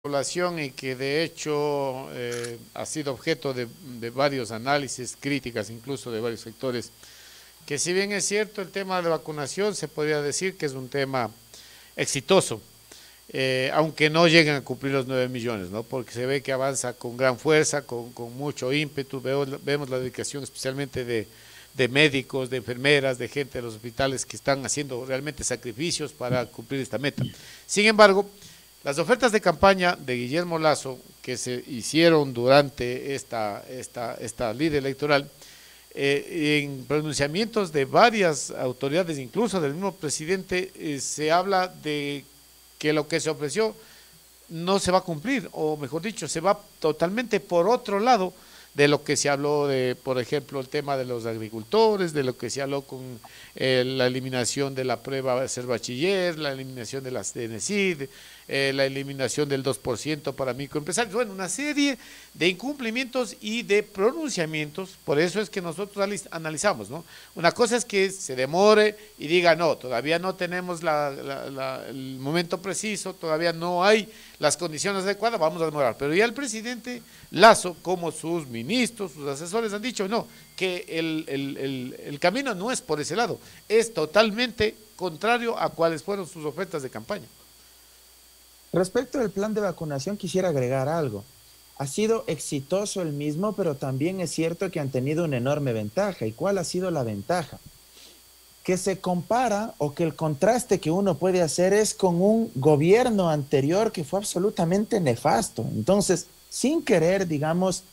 población y que de hecho ha sido objeto de varios análisis, críticas incluso de varios sectores, que si bien es cierto el tema de vacunación se podría decir que es un tema exitoso, aunque no lleguen a cumplir los 9 millones, ¿no? Porque se ve que avanza con gran fuerza, con mucho ímpetu, vemos la dedicación especialmente de médicos, de enfermeras, de gente de los hospitales que están haciendo realmente sacrificios para cumplir esta meta. Sin embargo, las ofertas de campaña de Guillermo Lasso que se hicieron durante esta lid electoral, en pronunciamientos de varias autoridades, incluso del mismo presidente, se habla de que lo que se ofreció no se va a cumplir, o mejor dicho, se va totalmente por otro lado de lo que se habló de, por ejemplo, el tema de los agricultores, de lo que se habló con la eliminación de la prueba de ser bachiller, la eliminación de las DNCID, la eliminación del 2% para microempresarios, bueno, una serie de incumplimientos y de pronunciamientos. Por eso es que nosotros analizamos, ¿no? Una cosa es que se demore y diga, no, todavía no tenemos el momento preciso, todavía no hay las condiciones adecuadas, vamos a demorar. Pero ya el presidente Lasso, como sus ministros, sus asesores han dicho, no, que el camino no es por ese lado, es totalmente contrario a cuáles fueron sus ofertas de campaña. Respecto al plan de vacunación, quisiera agregar algo. Ha sido exitoso el mismo, pero también es cierto que han tenido una enorme ventaja. ¿Y cuál ha sido la ventaja? Que se compara, o que el contraste que uno puede hacer es con un gobierno anterior que fue absolutamente nefasto. Entonces, sin querer, digamos,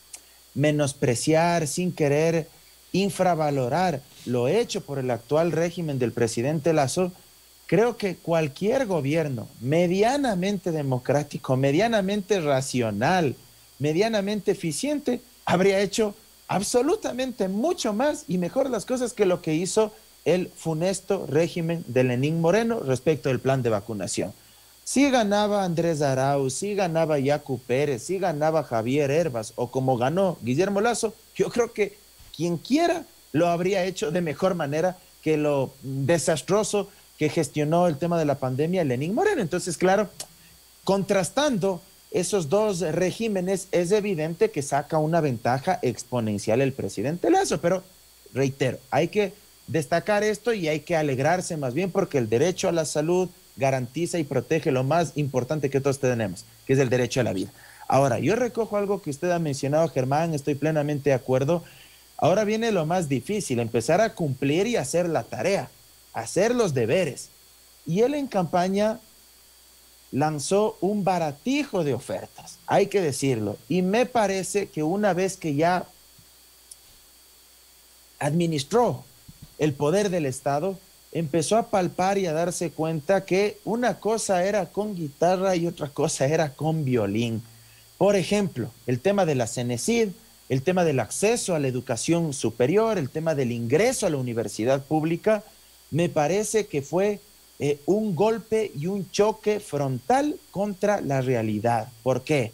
menospreciar, sin querer infravalorar lo hecho por el actual régimen del presidente Lasso, creo que cualquier gobierno medianamente democrático, medianamente racional, medianamente eficiente, habría hecho absolutamente mucho más y mejor las cosas que lo que hizo el funesto régimen de Lenín Moreno respecto del plan de vacunación. Si ganaba Andrés Arauz, si ganaba Yacu Pérez, si ganaba Javier Hervas o como ganó Guillermo Lasso, yo creo que quien quiera lo habría hecho de mejor manera que lo desastroso que gestionó el tema de la pandemia Lenín Moreno. Entonces, claro, contrastando esos dos regímenes, es evidente que saca una ventaja exponencial el presidente Lasso, pero reitero, hay que destacar esto y hay que alegrarse más bien porque el derecho a la salud garantiza y protege lo más importante que todos tenemos, que es el derecho a la vida. Ahora, yo recojo algo que usted ha mencionado, Germán, estoy plenamente de acuerdo. Ahora viene lo más difícil, empezar a cumplir y hacer la tarea, hacer los deberes. Y él en campaña lanzó un baratijo de ofertas, hay que decirlo. Y me parece que una vez que ya administró el poder del Estado, empezó a palpar y a darse cuenta que una cosa era con guitarra y otra cosa era con violín. Por ejemplo, el tema de la CENESID, el tema del acceso a la educación superior, el tema del ingreso a la universidad pública, me parece que fue un golpe y un choque frontal contra la realidad. ¿Por qué?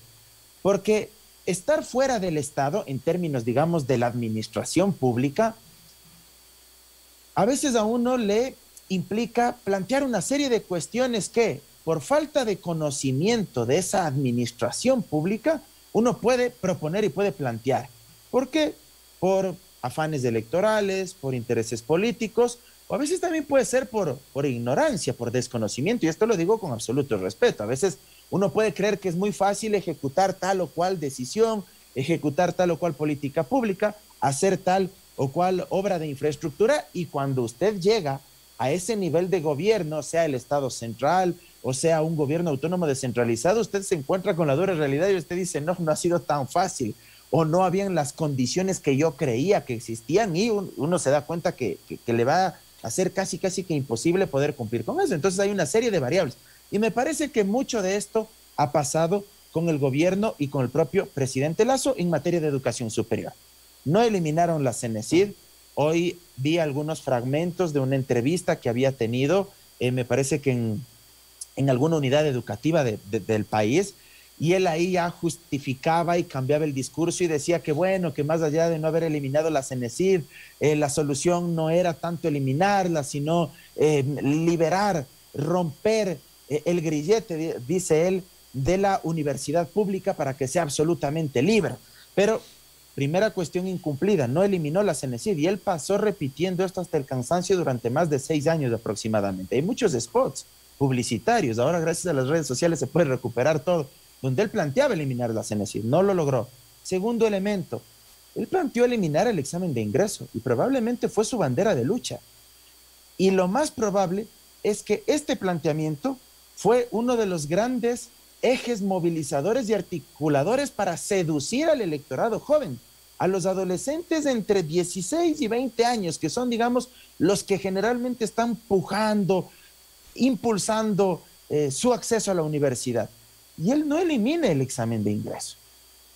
Porque estar fuera del Estado, en términos, digamos, de la administración pública, a veces a uno le implica plantear una serie de cuestiones que, por falta de conocimiento de esa administración pública, uno puede proponer y puede plantear. ¿Por qué? Por afanes electorales, por intereses políticos, o a veces también puede ser por ignorancia, por desconocimiento, y esto lo digo con absoluto respeto. A veces uno puede creer que es muy fácil ejecutar tal o cual decisión, ejecutar tal o cual política pública, hacer tal o cual obra de infraestructura, y cuando usted llega a ese nivel de gobierno, sea el Estado central o sea un gobierno autónomo descentralizado, usted se encuentra con la dura realidad y usted dice, no, no ha sido tan fácil, o no habían las condiciones que yo creía que existían, y uno se da cuenta que le va a ser casi que imposible poder cumplir con eso. Entonces hay una serie de variables, y me parece que mucho de esto ha pasado con el gobierno y con el propio presidente Lasso en materia de educación superior. No eliminaron la CENESID. Hoy vi algunos fragmentos de una entrevista que había tenido, me parece que en alguna unidad educativa del país, y él ahí ya justificaba y cambiaba el discurso y decía que bueno, que más allá de no haber eliminado la CENESID, la solución no era tanto eliminarla, sino liberar, romper el grillete, dice él, de la universidad pública para que sea absolutamente libre. Pero, primera cuestión incumplida, no eliminó la CENESID y él pasó repitiendo esto hasta el cansancio durante más de 6 años aproximadamente. Hay muchos spots publicitarios, ahora gracias a las redes sociales se puede recuperar todo, donde él planteaba eliminar la CENESID, no lo logró. Segundo elemento, él planteó eliminar el examen de ingreso y probablemente fue su bandera de lucha. Y lo más probable es que este planteamiento fue uno de los grandes ejes movilizadores y articuladores para seducir al electorado joven, a los adolescentes entre 16 y 20 años, que son, digamos, los que generalmente están pujando, impulsando su acceso a la universidad. Y él no elimina el examen de ingreso,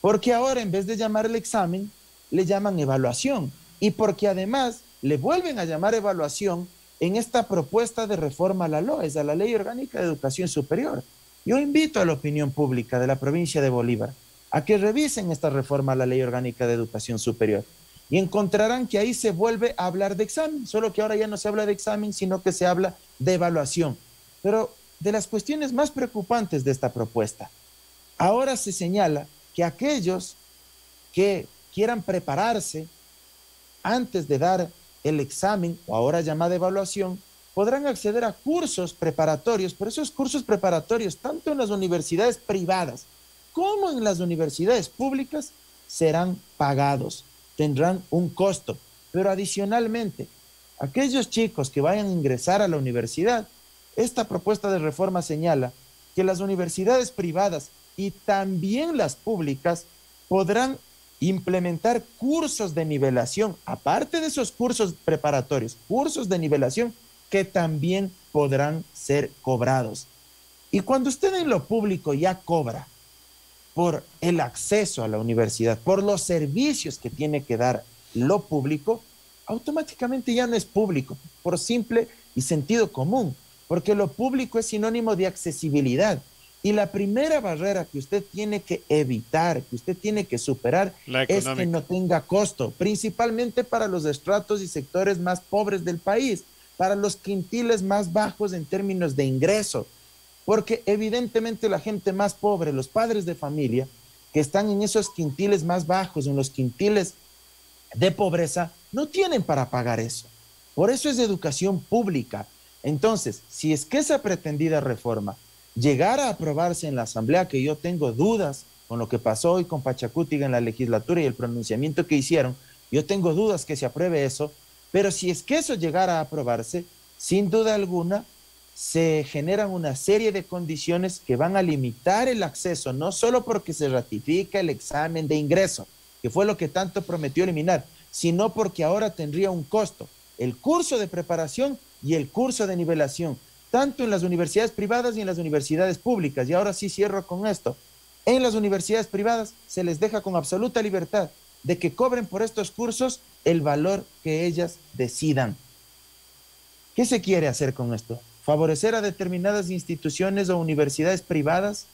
porque ahora en vez de llamar el examen, le llaman evaluación, y porque además le vuelven a llamar evaluación en esta propuesta de reforma a la LOES, a la Ley Orgánica de Educación Superior. Yo invito a la opinión pública de la provincia de Bolívar a que revisen esta reforma a la Ley Orgánica de Educación Superior y encontrarán que ahí se vuelve a hablar de examen, solo que ahora ya no se habla de examen, sino que se habla de evaluación. Pero de las cuestiones más preocupantes de esta propuesta, ahora se señala que aquellos que quieran prepararse antes de dar el examen, o ahora llamada evaluación, podrán acceder a cursos preparatorios, pero esos cursos preparatorios, tanto en las universidades privadas como en las universidades públicas, serán pagados, tendrán un costo. Pero adicionalmente, aquellos chicos que vayan a ingresar a la universidad, esta propuesta de reforma señala que las universidades privadas y también las públicas podrán implementar cursos de nivelación, aparte de esos cursos preparatorios, cursos de nivelación que también podrán ser cobrados. Y cuando usted en lo público ya cobra por el acceso a la universidad, por los servicios que tiene que dar lo público, automáticamente ya no es público, por simple y sentido común, porque lo público es sinónimo de accesibilidad. Y la primera barrera que usted tiene que evitar, que usted tiene que superar, es que no tenga costo, principalmente para los estratos y sectores más pobres del país, para los quintiles más bajos en términos de ingreso, porque evidentemente la gente más pobre, los padres de familia, que están en esos quintiles más bajos, en los quintiles de pobreza, no tienen para pagar eso. Por eso es educación pública. Entonces, si es que esa pretendida reforma llegara a aprobarse en la Asamblea, que yo tengo dudas con lo que pasó hoy con Pachacútiga en la legislatura y el pronunciamiento que hicieron, yo tengo dudas que se apruebe eso, pero si es que eso llegara a aprobarse, sin duda alguna, se generan una serie de condiciones que van a limitar el acceso, no solo porque se ratifica el examen de ingreso, que fue lo que tanto prometió eliminar, sino porque ahora tendría un costo, el curso de preparación y el curso de nivelación, tanto en las universidades privadas y en las universidades públicas. Y ahora sí cierro con esto. En las universidades privadas se les deja con absoluta libertad de que cobren por estos cursos el valor que ellas decidan. ¿Qué se quiere hacer con esto? Favorecer a determinadas instituciones o universidades privadas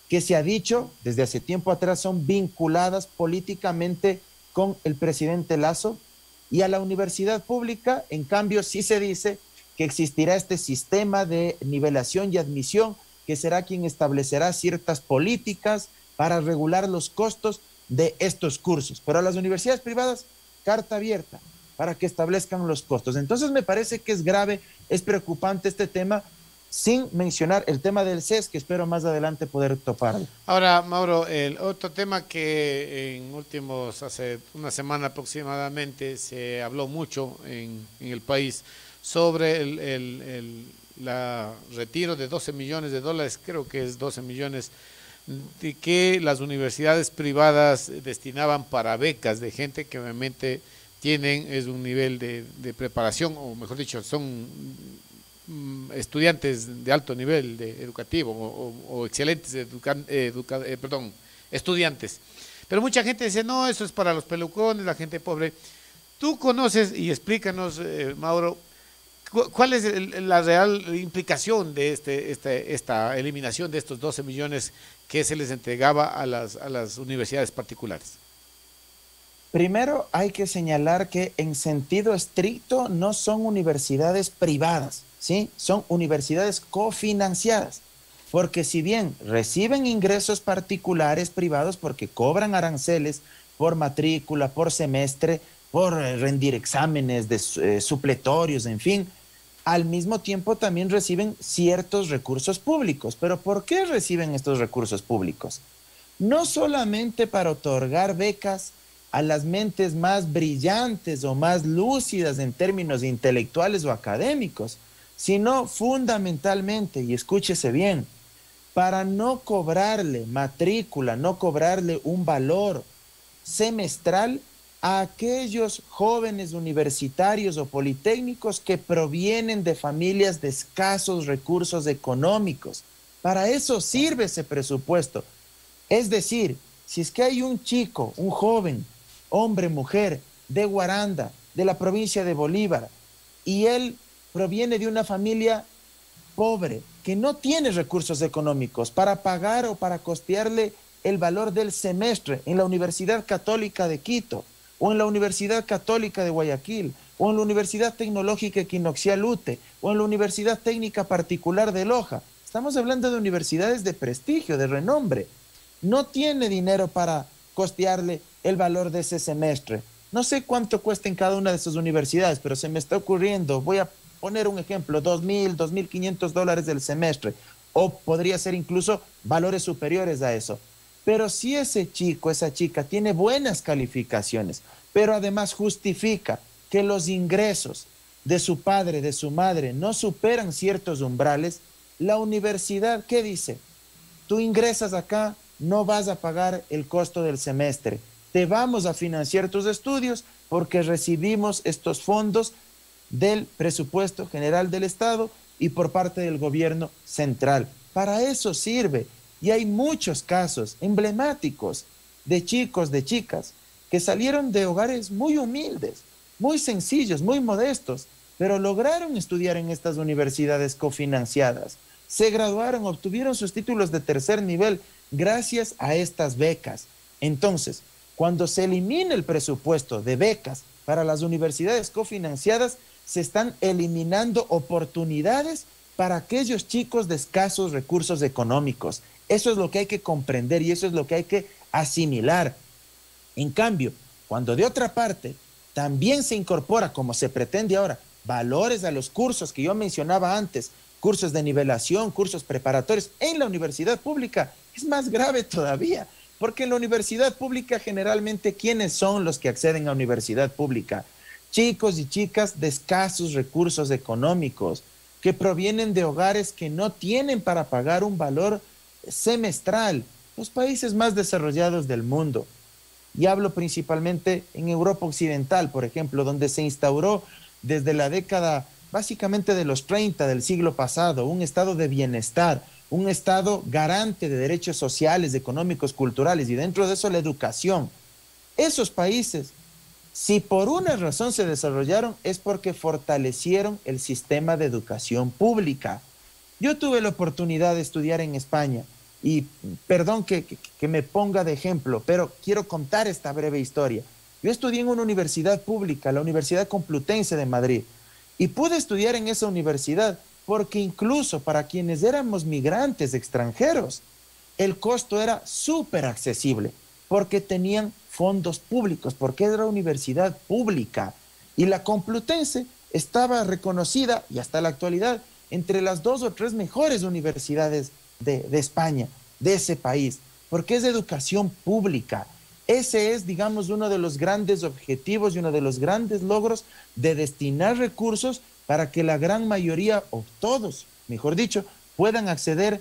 que se ha dicho desde hace tiempo atrás son vinculadas políticamente con el presidente Lazo, y a la universidad pública, en cambio, sí se dice que existirá este sistema de nivelación y admisión, que será quien establecerá ciertas políticas para regular los costos de estos cursos. Pero a las universidades privadas, carta abierta para que establezcan los costos. Entonces me parece que es grave, es preocupante este tema, sin mencionar el tema del CES, que espero más adelante poder toparlo. Ahora, Mauro, el otro tema que hace una semana aproximadamente, se habló mucho en el país sobre el retiro de 12 millones de dólares, creo que es 12 millones, de que las universidades privadas destinaban para becas de gente que obviamente es un nivel de preparación, o mejor dicho, son estudiantes de alto nivel educativo o excelentes estudiantes. Pero mucha gente dice, no, eso es para los pelucones, la gente pobre. Tú conoces, y explícanos, Mauro, ¿cuál es la real implicación de esta eliminación de estos 12 millones que se les entregaba a las universidades particulares? Primero hay que señalar que en sentido estricto no son universidades privadas, ¿sí? Son universidades cofinanciadas. porque si bien reciben ingresos particulares privados porque cobran aranceles por matrícula, por semestre, por rendir exámenes de supletorios, en fin, al mismo tiempo también reciben ciertos recursos públicos. ¿Pero por qué reciben estos recursos públicos? No solamente para otorgar becas a las mentes más brillantes o más lúcidas en términos intelectuales o académicos, sino fundamentalmente, y escúchese bien, para no cobrarle matrícula, no cobrarle un valor semestral a aquellos jóvenes universitarios o politécnicos que provienen de familias de escasos recursos económicos. Para eso sirve ese presupuesto. Es decir, si es que hay un chico, un joven, hombre, mujer, de Guaranda, de la provincia de Bolívar, y él proviene de una familia pobre, que no tiene recursos económicos para pagar o para costearle el valor del semestre en la Universidad Católica de Quito, o en la Universidad Católica de Guayaquil, o en la Universidad Tecnológica Equinoccial UTE, o en la Universidad Técnica Particular de Loja. Estamos hablando de universidades de prestigio, de renombre. No tiene dinero para costearle el valor de ese semestre. No sé cuánto cuesta en cada una de esas universidades, pero se me está ocurriendo, voy a poner un ejemplo, $2,000, $2,500 del semestre, o podría ser incluso valores superiores a eso. Pero si ese chico, esa chica tiene buenas calificaciones, pero además justifica que los ingresos de su padre, de su madre, no superan ciertos umbrales, la universidad, ¿qué dice? Tú ingresas acá, no vas a pagar el costo del semestre. Te vamos a financiar tus estudios porque recibimos estos fondos del presupuesto general del Estado y por parte del gobierno central. Para eso sirve. Y hay muchos casos emblemáticos de chicos, de chicas, que salieron de hogares muy humildes, muy sencillos, muy modestos, pero lograron estudiar en estas universidades cofinanciadas. Se graduaron, obtuvieron sus títulos de tercer nivel gracias a estas becas. Entonces, cuando se elimina el presupuesto de becas para las universidades cofinanciadas, se están eliminando oportunidades para aquellos chicos de escasos recursos económicos. Eso es lo que hay que comprender y eso es lo que hay que asimilar. En cambio, cuando de otra parte también se incorpora, como se pretende ahora, valores a los cursos que yo mencionaba antes, cursos de nivelación, cursos preparatorios en la universidad pública, es más grave todavía, porque en la universidad pública generalmente, ¿quiénes son los que acceden a universidad pública? Chicos y chicas de escasos recursos económicos, que provienen de hogares que no tienen para pagar un valor semestral. Los países más desarrollados del mundo, y hablo principalmente en Europa Occidental, por ejemplo, donde se instauró desde la década básicamente de los 30 del siglo pasado, un estado de bienestar, un estado garante de derechos sociales, económicos, culturales, y dentro de eso la educación. Esos países, si por una razón se desarrollaron, es porque fortalecieron el sistema de educación pública. Yo tuve la oportunidad de estudiar en España, y perdón que me ponga de ejemplo, pero quiero contar esta breve historia. Yo estudié en una universidad pública, la Universidad Complutense de Madrid, y pude estudiar en esa universidad porque incluso para quienes éramos migrantes extranjeros, el costo era súper accesible, porque tenían fondos públicos, porque era universidad pública. Y la Complutense estaba reconocida, y hasta la actualidad, entre las 2 o 3 mejores universidades de España, de ese país, porque es de educación pública. Ese es, digamos, uno de los grandes objetivos y uno de los grandes logros de destinar recursos para que la gran mayoría, o todos, mejor dicho, puedan acceder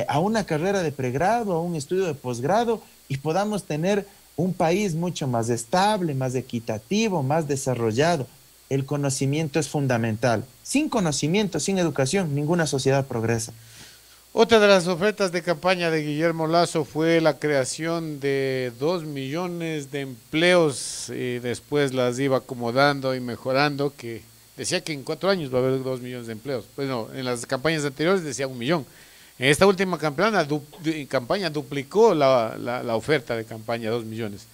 a una carrera de pregrado, a un estudio de posgrado, y podamos tener un país mucho más estable, más equitativo, más desarrollado. El conocimiento es fundamental. Sin conocimiento, sin educación, ninguna sociedad progresa. Otra de las ofertas de campaña de Guillermo Lasso fue la creación de 2 millones de empleos, y después las iba acomodando y mejorando, que decía que en 4 años va a haber 2 millones de empleos. Pues no, en las campañas anteriores decía 1 millón. En esta última campaña duplicó la oferta de campaña, 2 millones.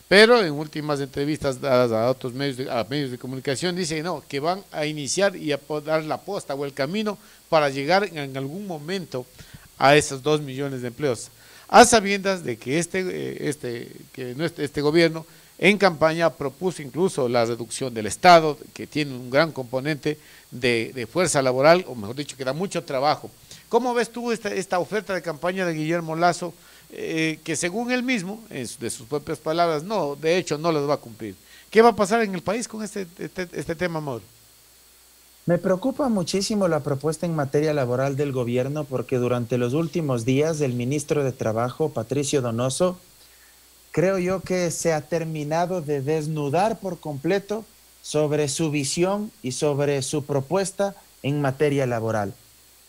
Pero en últimas entrevistas dadas a otros medios de comunicación, dice no, que van a iniciar y a dar la posta o el camino para llegar en algún momento a esos 2 millones de empleos, a sabiendas de que este gobierno en campaña propuso incluso la reducción del Estado, que tiene un gran componente de fuerza laboral, o mejor dicho, que da mucho trabajo. ¿Cómo ves tú esta oferta de campaña de Guillermo Lasso, que según él mismo, de sus propias palabras, no, de hecho no las va a cumplir? ¿Qué va a pasar en el país con este tema, Mauro? Me preocupa muchísimo la propuesta en materia laboral del gobierno porque durante los últimos días el ministro de Trabajo, Patricio Donoso, creo yo que se ha terminado de desnudar por completo sobre su visión y sobre su propuesta en materia laboral.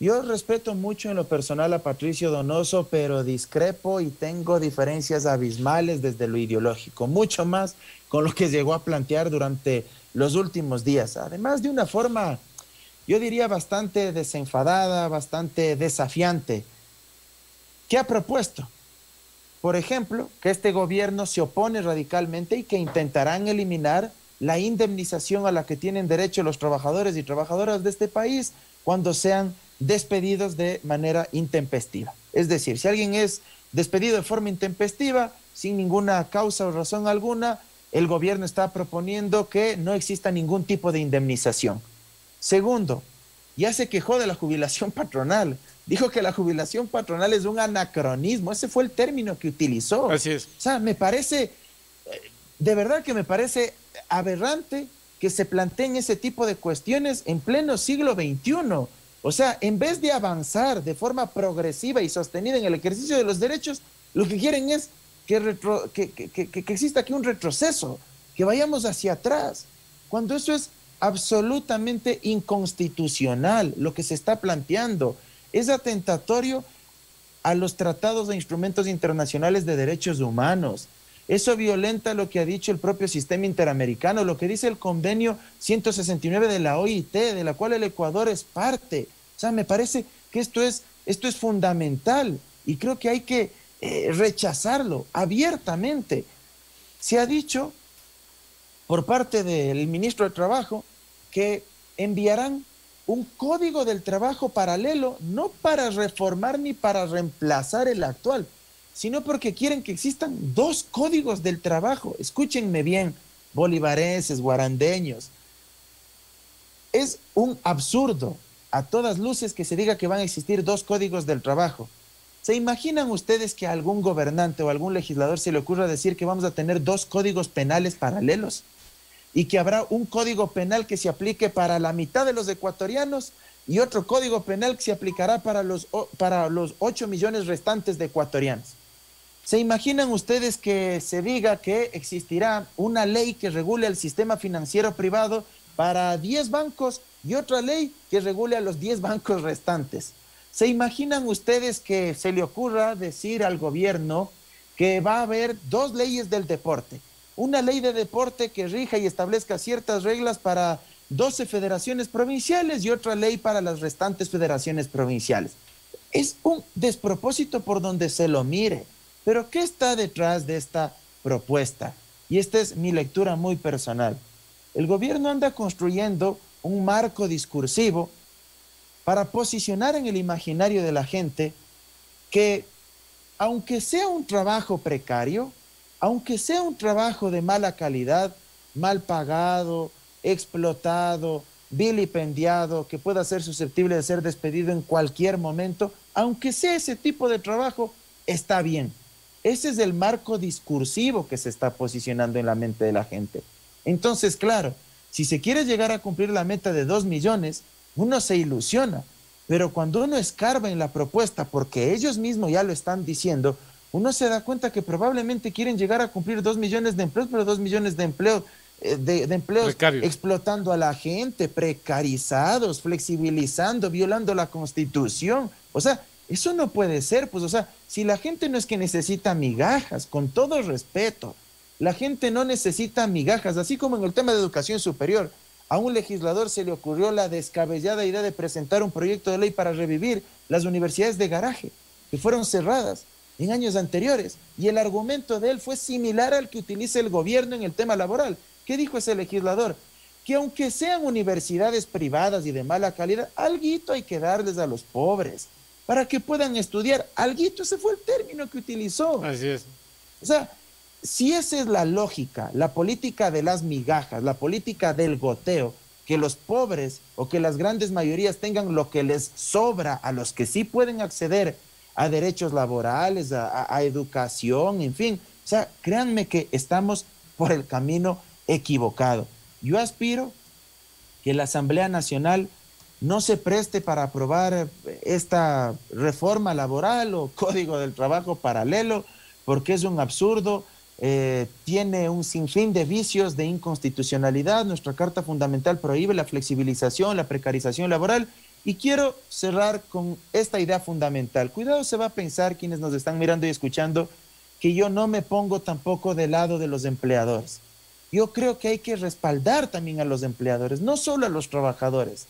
Yo respeto mucho en lo personal a Patricio Donoso, pero discrepo y tengo diferencias abismales desde lo ideológico, mucho más con lo que llegó a plantear durante los últimos días, además de una forma, yo diría, bastante desenfadada, bastante desafiante. ¿Qué ha propuesto? Por ejemplo, que este gobierno se opone radicalmente y que intentarán eliminar la indemnización a la que tienen derecho los trabajadores y trabajadoras de este país cuando sean despedidos de manera intempestiva. Es decir, si alguien es despedido de forma intempestiva, sin ninguna causa o razón alguna, el gobierno está proponiendo que no exista ningún tipo de indemnización. Segundo, ya se quejó de la jubilación patronal. Dijo que la jubilación patronal es un anacronismo. Ese fue el término que utilizó. Así es. O sea, me parece, de verdad que me parece aberrante que se planteen ese tipo de cuestiones en pleno siglo XXI. O sea, en vez de avanzar de forma progresiva y sostenida en el ejercicio de los derechos, lo que quieren es que exista aquí un retroceso, que vayamos hacia atrás, cuando eso es absolutamente inconstitucional. Lo que se está planteando es atentatorio a los tratados e instrumentos internacionales de derechos humanos. Eso violenta lo que ha dicho el propio sistema interamericano, lo que dice el convenio 169 de la OIT, de la cual el Ecuador es parte. O sea, me parece que esto es fundamental y creo que hay que rechazarlo abiertamente. Se ha dicho por parte del ministro de Trabajo que enviarán un código del trabajo paralelo, no para reformar ni para reemplazar el actual, sino porque quieren que existan dos códigos del trabajo. Escúchenme bien, bolivarenses, guarandeños. Es un absurdo a todas luces que se diga que van a existir dos códigos del trabajo. ¿Se imaginan ustedes que a algún gobernante o algún legislador se le ocurra decir que vamos a tener dos códigos penales paralelos? Y que habrá un código penal que se aplique para la mitad de los ecuatorianos y otro código penal que se aplicará para los 8 millones restantes de ecuatorianos. ¿Se imaginan ustedes que se diga que existirá una ley que regule el sistema financiero privado para 10 bancos y otra ley que regule a los 10 bancos restantes? ¿Se imaginan ustedes que se le ocurra decir al gobierno que va a haber dos leyes del deporte? Una ley de deporte que rija y establezca ciertas reglas para 12 federaciones provinciales y otra ley para las restantes federaciones provinciales. Es un despropósito por donde se lo mire. Pero ¿qué está detrás de esta propuesta? Y esta es mi lectura muy personal. El gobierno anda construyendo un marco discursivo para posicionar en el imaginario de la gente que, aunque sea un trabajo precario, aunque sea un trabajo de mala calidad, mal pagado, explotado, vilipendiado, que pueda ser susceptible de ser despedido en cualquier momento, aunque sea ese tipo de trabajo, está bien. Ese es el marco discursivo que se está posicionando en la mente de la gente. Entonces, claro, si se quiere llegar a cumplir la meta de 2 millones, uno se ilusiona, pero cuando uno escarba en la propuesta, porque ellos mismos ya lo están diciendo, uno se da cuenta que probablemente quieren llegar a cumplir 2 millones de empleos, pero 2 millones de empleos, de empleos precarios, explotando a la gente, precarizados, flexibilizando, violando la Constitución. O sea, eso no puede ser, pues, o sea, si la gente no es que necesita migajas, con todo respeto, la gente no necesita migajas, así como en el tema de educación superior. A un legislador se le ocurrió la descabellada idea de presentar un proyecto de ley para revivir las universidades de garaje, que fueron cerradas en años anteriores, y el argumento de él fue similar al que utiliza el gobierno en el tema laboral. ¿Qué dijo ese legislador? Que aunque sean universidades privadas y de mala calidad, alguito hay que darles a los pobres. para que puedan estudiar. Alguito, ese fue el término que utilizó. Así es. O sea, si esa es la lógica, la política de las migajas, la política del goteo, que los pobres o que las grandes mayorías tengan lo que les sobra a los que sí pueden acceder a derechos laborales, a educación, en fin. O sea, créanme que estamos por el camino equivocado. Yo aspiro que la Asamblea Nacional no se preste para aprobar esta reforma laboral o código del trabajo paralelo, porque es un absurdo, tiene un sinfín de vicios, de inconstitucionalidad. Nuestra Carta Fundamental prohíbe la flexibilización, la precarización laboral. Y quiero cerrar con esta idea fundamental. Cuidado, se va a pensar quienes nos están mirando y escuchando que yo no me pongo tampoco del lado de los empleadores. Yo creo que hay que respaldar también a los empleadores, no solo a los trabajadores.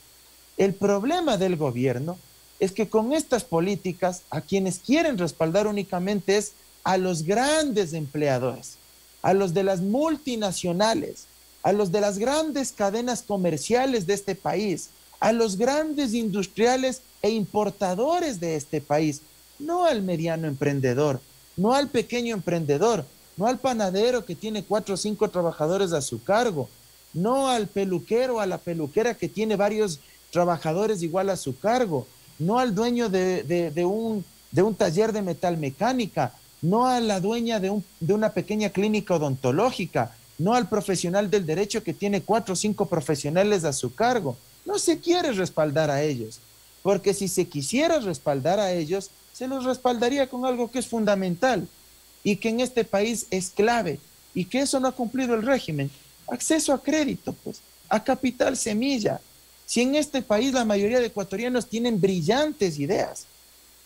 El problema del gobierno es que con estas políticas a quienes quieren respaldar únicamente es a los grandes empleadores, a los de las multinacionales, a los de las grandes cadenas comerciales de este país, a los grandes industriales e importadores de este país, no al mediano emprendedor, no al pequeño emprendedor, no al panadero que tiene 4 o 5 trabajadores a su cargo, no al peluquero, a la peluquera que tiene varios trabajadores igual a su cargo, no al dueño de un taller de metalmecánica, no a la dueña de una pequeña clínica odontológica, no al profesional del derecho que tiene 4 o 5 profesionales a su cargo. No se quiere respaldar a ellos, porque si se quisiera respaldar a ellos, se los respaldaría con algo que es fundamental y que en este país es clave y que eso no ha cumplido el régimen. Acceso a crédito, pues, a capital semilla. Si en este país la mayoría de ecuatorianos tienen brillantes ideas,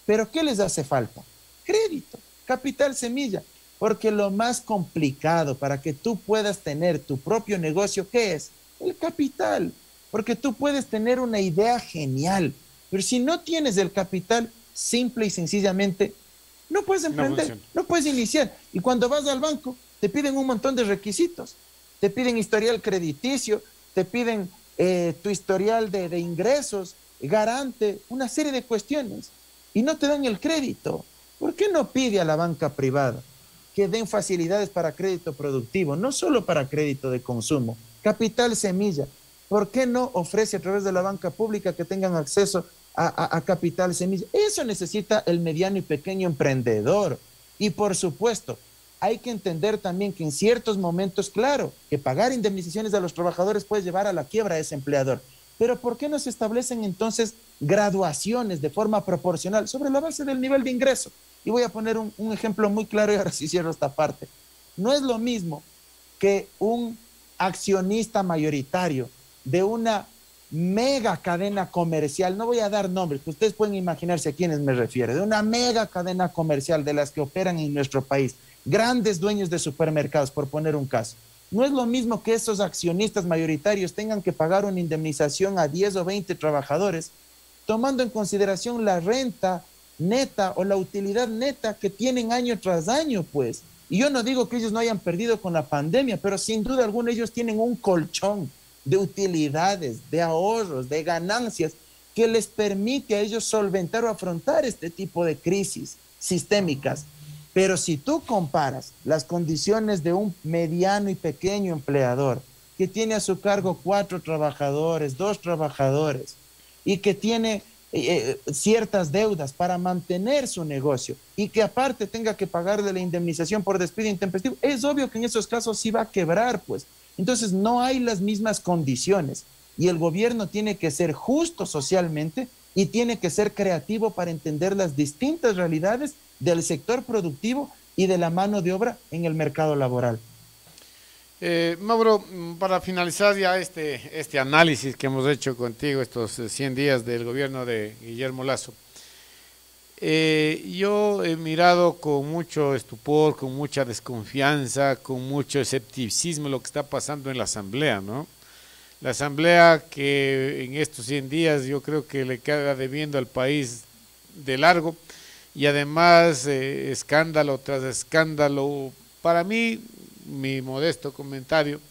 pero ¿qué les hace falta? Crédito, capital semilla, porque lo más complicado para que tú puedas tener tu propio negocio, ¿qué es? El capital, porque tú puedes tener una idea genial, pero si no tienes el capital, simple y sencillamente, no puedes emprender, no puedes iniciar. Y cuando vas al banco, te piden un montón de requisitos, te piden historial crediticio, te piden tu historial de ingresos, garante, una serie de cuestiones, y no te dan el crédito. ¿Por qué no pide a la banca privada que den facilidades para crédito productivo, no solo para crédito de consumo? Capital semilla. ¿Por qué no ofrece a través de la banca pública que tengan acceso a capital semilla? Eso necesita el mediano y pequeño emprendedor. Y por supuesto, hay que entender también que en ciertos momentos, claro, que pagar indemnizaciones a los trabajadores puede llevar a la quiebra a ese empleador. Pero ¿por qué no se establecen entonces graduaciones de forma proporcional sobre la base del nivel de ingreso? Y voy a poner un ejemplo muy claro y ahora sí cierro esta parte. No es lo mismo que un accionista mayoritario de una mega cadena comercial, no voy a dar nombres, ustedes pueden imaginarse a quiénes me refiero, de una mega cadena comercial de las que operan en nuestro país, grandes dueños de supermercados, por poner un caso. No es lo mismo que esos accionistas mayoritarios tengan que pagar una indemnización a 10 o 20 trabajadores, tomando en consideración la renta neta o la utilidad neta que tienen año tras año, pues. Y yo no digo que ellos no hayan perdido con la pandemia, pero sin duda alguna ellos tienen un colchón de utilidades, de ahorros, de ganancias que les permite a ellos solventar o afrontar este tipo de crisis sistémicas. Pero si tú comparas las condiciones de un mediano y pequeño empleador que tiene a su cargo 4 trabajadores, 2 trabajadores y que tiene ciertas deudas para mantener su negocio y que aparte tenga que pagarle la indemnización por despido intempestivo, es obvio que en esos casos sí va a quebrar, pues. Entonces no hay las mismas condiciones y el gobierno tiene que ser justo socialmente y tiene que ser creativo para entender las distintas realidades del sector productivo y de la mano de obra en el mercado laboral. Mauro, para finalizar ya este análisis que hemos hecho contigo, estos 100 días del gobierno de Guillermo Lasso, yo he mirado con mucho estupor, con mucha desconfianza, con mucho escepticismo lo que está pasando en la Asamblea, ¿no? La Asamblea que en estos 100 días yo creo que le queda debiendo al país de largo y además escándalo tras escándalo. Para mí, mi modesto comentario,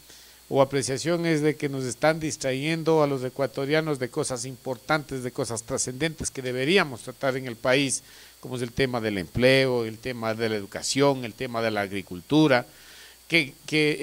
o apreciación es de que nos están distrayendo a los ecuatorianos de cosas importantes, de cosas trascendentes que deberíamos tratar en el país, como es el tema del empleo, el tema de la educación, el tema de la agricultura, que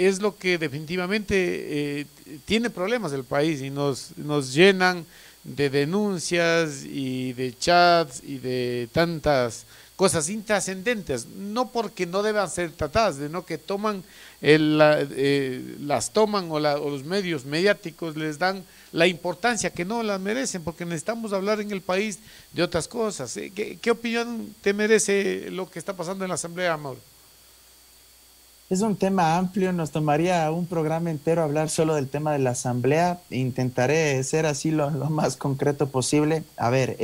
es lo que definitivamente tiene problemas el país y nos llenan de denuncias y de chats y de tantas cosas intrascendentes, no porque no deban ser tratadas, sino que toman las toman o los medios mediáticos les dan la importancia que no la merecen, porque necesitamos hablar en el país de otras cosas. ¿Qué opinión te merece lo que está pasando en la Asamblea, Mauro? Es un tema amplio, nos tomaría un programa entero hablar solo del tema de la Asamblea. Intentaré ser así lo más concreto posible. A ver,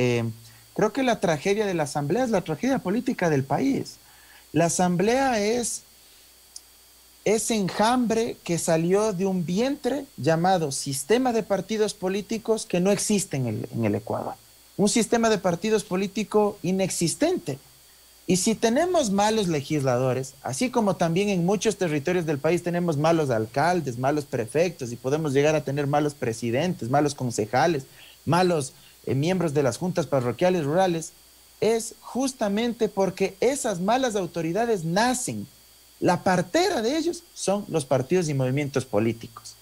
creo que la tragedia de la Asamblea es la tragedia política del país. La Asamblea es enjambre que salió de un vientre llamado sistema de partidos políticos que no existe en el Ecuador. Un sistema de partidos políticos inexistente. Y si tenemos malos legisladores, así como también en muchos territorios del país tenemos malos alcaldes, malos prefectos y podemos llegar a tener malos presidentes, malos concejales, malos miembros de las juntas parroquiales rurales, es justamente porque esas malas autoridades nacen. La partera de ellos son los partidos y movimientos políticos.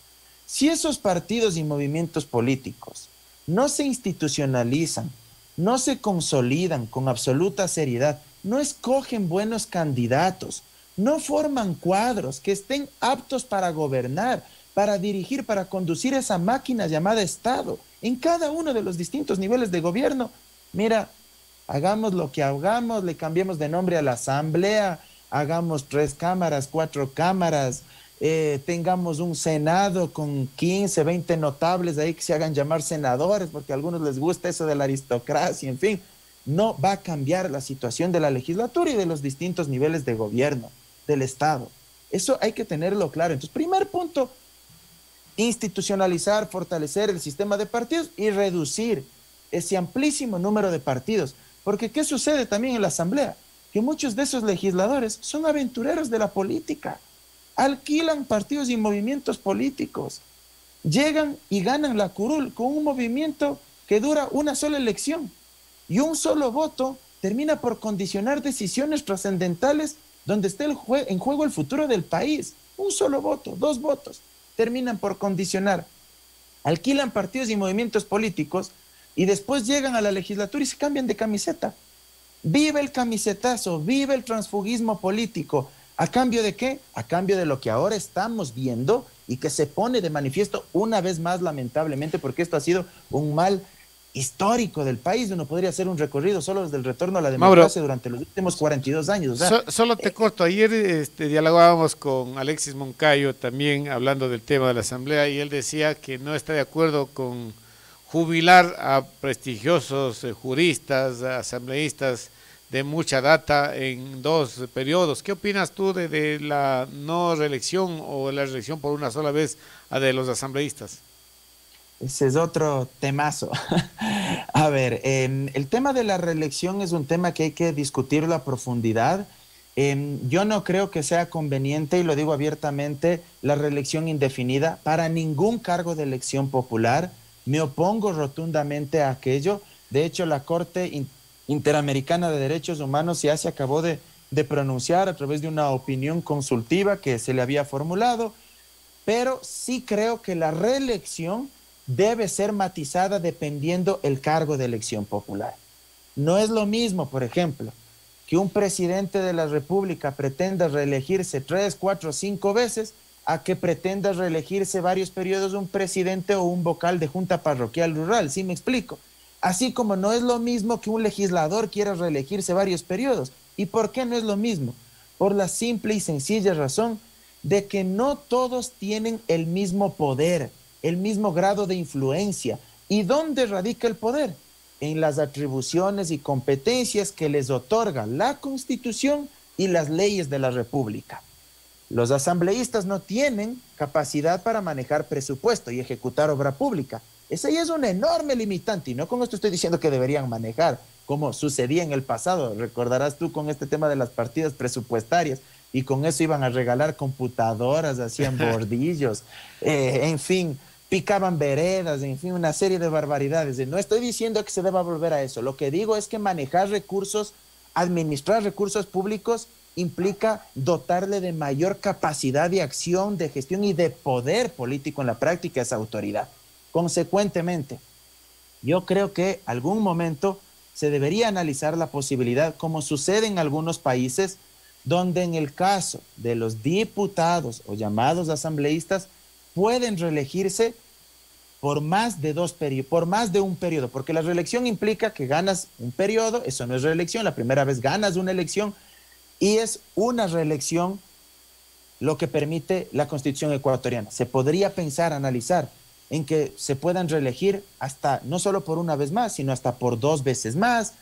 Si esos partidos y movimientos políticos no se institucionalizan, no se consolidan con absoluta seriedad, no escogen buenos candidatos, no forman cuadros que estén aptos para gobernar, para dirigir, para conducir esa máquina llamada Estado en cada uno de los distintos niveles de gobierno. Mira, hagamos lo que hagamos, le cambiemos de nombre a la Asamblea, hagamos 3 cámaras, 4 cámaras, tengamos un Senado con 15, 20 notables ahí que se hagan llamar senadores, porque a algunos les gusta eso de la aristocracia, en fin. No va a cambiar la situación de la legislatura y de los distintos niveles de gobierno, del Estado. Eso hay que tenerlo claro. Entonces, primer punto, institucionalizar, fortalecer el sistema de partidos y reducir ese amplísimo número de partidos. Porque ¿qué sucede también en la Asamblea? Que muchos de esos legisladores son aventureros de la política, alquilan partidos y movimientos políticos, llegan y ganan la curul con un movimiento que dura una sola elección. Y un solo voto termina por condicionar decisiones trascendentales donde esté en juego el futuro del país. Un solo voto, 2 votos, terminan por condicionar. Alquilan partidos y movimientos políticos y después llegan a la legislatura y se cambian de camiseta. Vive el camisetazo, vive el transfugismo político. ¿A cambio de qué? A cambio de lo que ahora estamos viendo y que se pone de manifiesto una vez más, lamentablemente, porque esto ha sido un mal histórico del país. Uno podría hacer un recorrido solo desde el retorno a la democracia, Mauro, durante los últimos 42 años. O sea, solo te corto, ayer dialogábamos con Alexis Moncayo también hablando del tema de la Asamblea y él decía que no está de acuerdo con jubilar a prestigiosos juristas, asambleístas de mucha data en 2 periodos. ¿Qué opinas tú de la no reelección o la reelección por una sola vez a de los asambleístas? Ese es otro temazo. A ver, el tema de la reelección es un tema que hay que discutirlo a profundidad. Yo no creo que sea conveniente, y lo digo abiertamente, la reelección indefinida para ningún cargo de elección popular. Me opongo rotundamente a aquello. De hecho, la Corte Interamericana de Derechos Humanos ya se acabó de pronunciar a través de una opinión consultiva que se le había formulado, pero sí creo que la reelección debe ser matizada dependiendo el cargo de elección popular. No es lo mismo, por ejemplo, que un presidente de la República pretenda reelegirse 3, 4, 5 veces a que pretenda reelegirse varios periodos un presidente o un vocal de junta parroquial rural. ¿Sí me explico? Así como no es lo mismo que un legislador quiera reelegirse varios periodos. ¿Y por qué no es lo mismo? Por la simple y sencilla razón de que no todos tienen el mismo poder, el mismo grado de influencia. ¿Y dónde radica el poder? En las atribuciones y competencias que les otorga la Constitución y las leyes de la República. Los asambleístas no tienen capacidad para manejar presupuesto y ejecutar obra pública. Esa ya es una enorme limitante, y no con esto estoy diciendo que deberían manejar, como sucedía en el pasado. Recordarás tú con este tema de las partidas presupuestarias, y con eso iban a regalar computadoras, hacían bordillos, en fin, picaban veredas, en fin, una serie de barbaridades. No estoy diciendo que se deba volver a eso, lo que digo es que manejar recursos, administrar recursos públicos implica dotarle de mayor capacidad de acción, de gestión y de poder político en la práctica a esa autoridad. Consecuentemente, yo creo que algún momento se debería analizar la posibilidad, como sucede en algunos países, donde en el caso de los diputados o llamados asambleístas pueden reelegirse por más de un periodo, porque la reelección implica que ganas un periodo, eso no es reelección, la primera vez ganas una elección y es una reelección lo que permite la Constitución ecuatoriana. Se podría pensar, analizar en que se puedan reelegir hasta, no solo por una vez más, sino hasta por 2 veces más.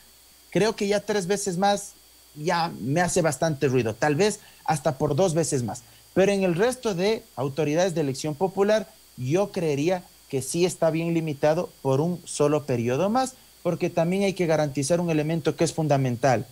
Creo que ya 3 veces más ya me hace bastante ruido, tal vez hasta por 2 veces más. Pero en el resto de autoridades de elección popular, yo creería que sí está bien limitado por un solo periodo más, porque también hay que garantizar un elemento que es fundamental: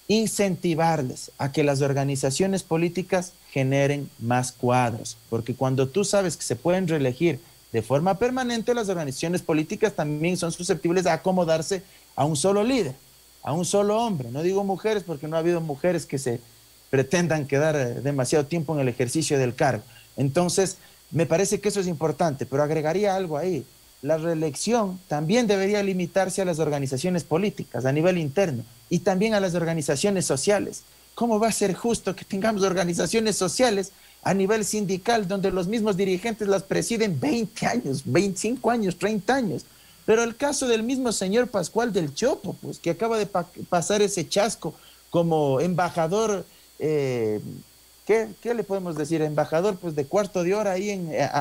incentivarles a que las organizaciones políticas generen más cuadros, porque cuando tú sabes que se pueden reelegir de forma permanente, las organizaciones políticas también son susceptibles de acomodarse a un solo líder, a un solo hombre. No digo mujeres, porque no ha habido mujeres que se pretendan quedar demasiado tiempo en el ejercicio del cargo. Entonces, me parece que eso es importante, pero agregaría algo ahí. La reelección también debería limitarse a las organizaciones políticas a nivel interno y también a las organizaciones sociales. ¿Cómo va a ser justo que tengamos organizaciones sociales a nivel sindical donde los mismos dirigentes las presiden 20 años, 25 años, 30 años? Pero el caso del mismo señor Pascual del Chopo, pues, que acaba de pasar ese chasco como embajador, ¿qué le podemos decir? Embajador, pues, de cuarto de hora ahí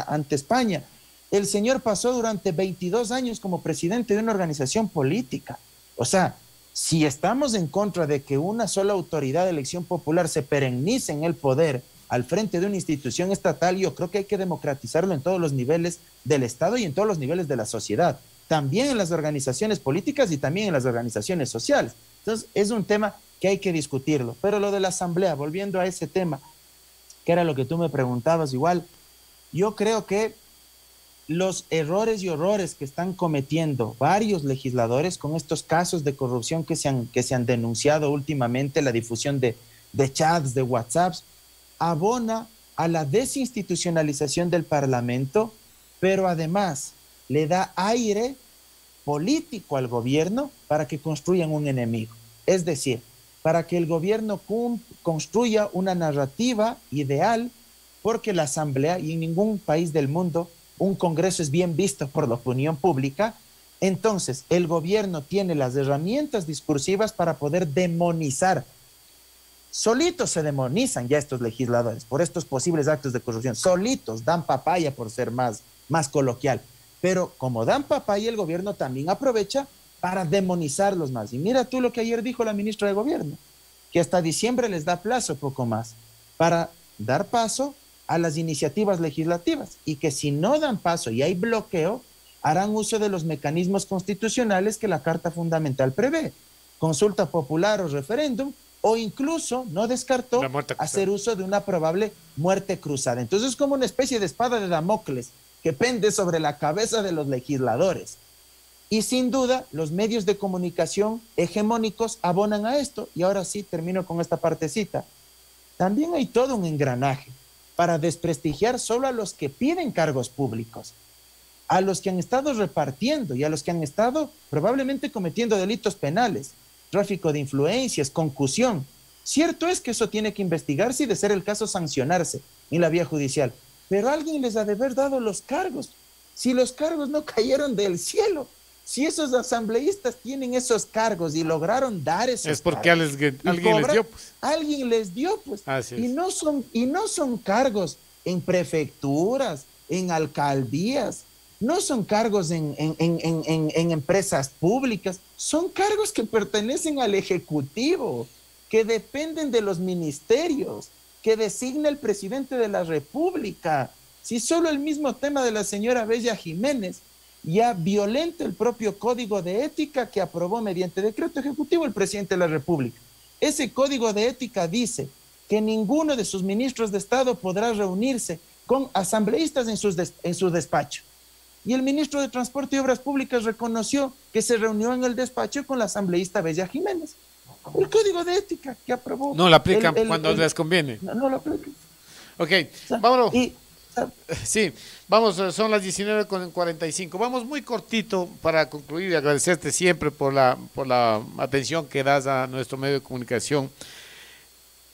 ante España. El señor pasó durante 22 años como presidente de una organización política. O sea, si estamos en contra de que una sola autoridad de elección popular se perennice en el poder al frente de una institución estatal, yo creo que hay que democratizarlo en todos los niveles del Estado y en todos los niveles de la sociedad, también en las organizaciones políticas y también en las organizaciones sociales. Entonces, es un tema que hay que discutirlo. Pero lo de la asamblea, volviendo a ese tema, que era lo que tú me preguntabas igual, yo creo que los errores y horrores que están cometiendo varios legisladores con estos casos de corrupción que se han denunciado últimamente, la difusión de chats, de WhatsApps, abona a la desinstitucionalización del Parlamento, pero además le da aire político al gobierno para que construyan un enemigo. Es decir, para que el gobierno construya una narrativa ideal, porque la Asamblea, y en ningún país del mundo un Congreso es bien visto por la opinión pública, entonces el gobierno tiene las herramientas discursivas para poder demonizar. Solitos se demonizan ya estos legisladores por estos posibles actos de corrupción. Solitos dan papaya, por ser más coloquial. Pero como dan papaya, el gobierno también aprovecha para demonizarlos más. Y mira tú lo que ayer dijo la ministra de Gobierno, que hasta diciembre les da plazo, poco más, para dar paso a las iniciativas legislativas, y que si no dan paso y hay bloqueo, harán uso de los mecanismos constitucionales que la Carta Fundamental prevé: consulta popular o referéndum, o incluso no descartó hacer uso de una probable muerte cruzada. Entonces es como una especie de espada de Damocles que pende sobre la cabeza de los legisladores. Y sin duda, los medios de comunicación hegemónicos abonan a esto. Y ahora sí, termino con esta partecita. También hay todo un engranaje para desprestigiar solo a los que piden cargos públicos, a los que han estado repartiendo y a los que han estado probablemente cometiendo delitos penales, tráfico de influencias, concusión. Cierto es que eso tiene que investigarse y, de ser el caso, sancionarse en la vía judicial, pero alguien les ha de haber dado los cargos. Si los cargos no cayeron del cielo, si esos asambleístas tienen esos cargos y lograron dar esos es porque cargos, alguien les dio, pues. Alguien les dio, pues. Y no son cargos en prefecturas, en alcaldías, no son cargos en empresas públicas, son cargos que pertenecen al Ejecutivo, que dependen de los ministerios, que designa el presidente de la República. Si solo el mismo tema de la señora Bella Jiménez ya violenta el propio código de ética que aprobó mediante decreto ejecutivo el presidente de la República. Ese código de ética dice que ninguno de sus ministros de Estado podrá reunirse con asambleístas en su despacho. Y el ministro de Transporte y Obras Públicas reconoció que se reunió en el despacho con la asambleísta Bella Jiménez. El código de ética que aprobó. No lo aplican cuando les conviene. No lo aplican. Ok, vámonos. Sí, vamos, son las 19:45. Vamos muy cortito para concluir y agradecerte siempre por la atención que das a nuestro medio de comunicación.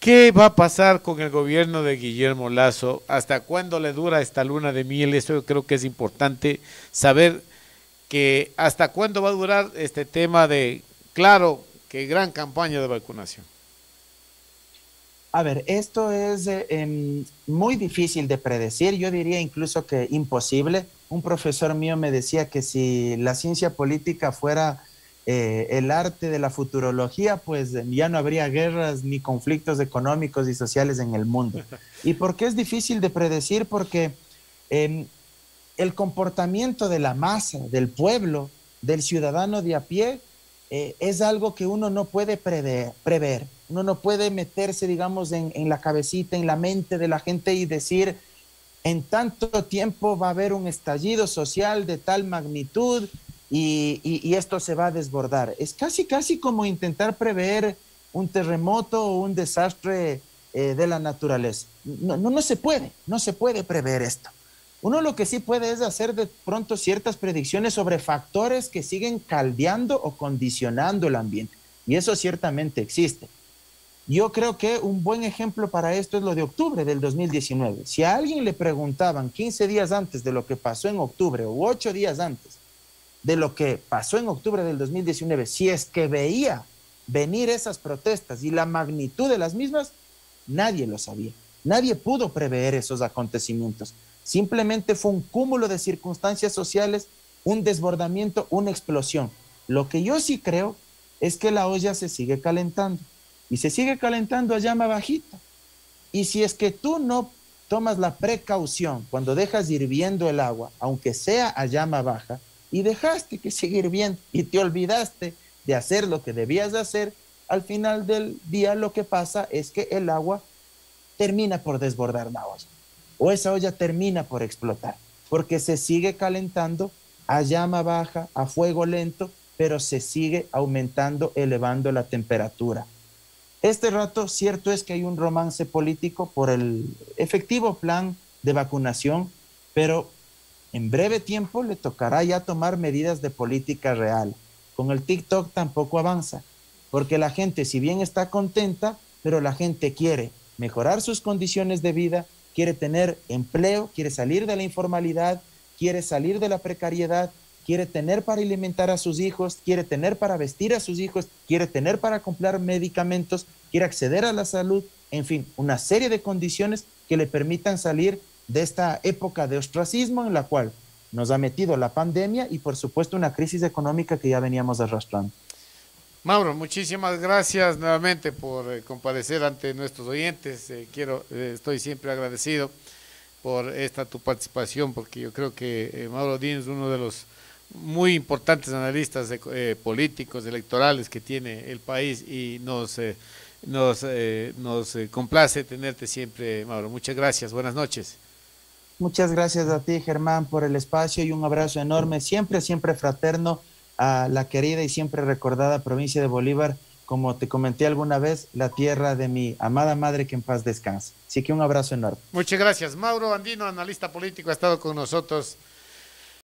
¿Qué va a pasar con el gobierno de Guillermo Lasso? ¿Hasta cuándo le dura esta luna de miel? Eso yo creo que es importante saber, que hasta cuándo va a durar este tema de, claro, que gran campaña de vacunación. A ver, esto es muy difícil de predecir, yo diría incluso que imposible. Un profesor mío me decía que si la ciencia política fuera el arte de la futurología, pues ya no habría guerras ni conflictos económicos y sociales en el mundo. ¿Y por qué es difícil de predecir? Porque el comportamiento de la masa, del pueblo, del ciudadano de a pie, es algo que uno no puede prever. Uno no puede meterse, digamos, en la cabecita, en la mente de la gente y decir, en tanto tiempo va a haber un estallido social de tal magnitud y esto se va a desbordar. Es casi como intentar prever un terremoto o un desastre de la naturaleza. No se puede prever esto. Uno lo que sí puede es hacer de pronto ciertas predicciones sobre factores que siguen caldeando o condicionando el ambiente. Y eso ciertamente existe. Yo creo que un buen ejemplo para esto es lo de octubre del 2019. Si a alguien le preguntaban 15 días antes de lo que pasó en octubre o 8 días antes de lo que pasó en octubre del 2019, si es que veía venir esas protestas y la magnitud de las mismas, nadie lo sabía. Nadie pudo prever esos acontecimientos. Simplemente fue un cúmulo de circunstancias sociales, un desbordamiento, una explosión. Lo que yo sí creo es que la olla se sigue calentando y se sigue calentando a llama bajita. Y si es que tú no tomas la precaución cuando dejas hirviendo el agua, aunque sea a llama baja, y dejaste que siga hirviendo y te olvidaste de hacer lo que debías de hacer, al final del día lo que pasa es que el agua termina por desbordar la olla, o esa olla termina por explotar, porque se sigue calentando a llama baja, a fuego lento, pero se sigue aumentando, elevando la temperatura. Este rato, cierto es que hay un romance político por el efectivo plan de vacunación, pero en breve tiempo le tocará ya tomar medidas de política real. Con el TikTok tampoco avanza, porque la gente, si bien está contenta, pero la gente quiere mejorar sus condiciones de vida, quiere tener empleo, quiere salir de la informalidad, quiere salir de la precariedad, quiere tener para alimentar a sus hijos, quiere tener para vestir a sus hijos, quiere tener para comprar medicamentos, quiere acceder a la salud, en fin, una serie de condiciones que le permitan salir de esta época de ostracismo en la cual nos ha metido la pandemia y por supuesto una crisis económica que ya veníamos arrastrando. Mauro, muchísimas gracias nuevamente por comparecer ante nuestros oyentes. Estoy siempre agradecido por tu participación, porque yo creo que Mauro Díaz es uno de los muy importantes analistas políticos, electorales que tiene el país, y nos complace tenerte siempre, Mauro. Muchas gracias, buenas noches. Muchas gracias a ti, Germán, por el espacio y un abrazo enorme, siempre fraterno, a la querida y siempre recordada provincia de Bolívar, como te comenté alguna vez, la tierra de mi amada madre, que en paz descanse. Así que un abrazo enorme. Muchas gracias. Mauro Andino, analista político, ha estado con nosotros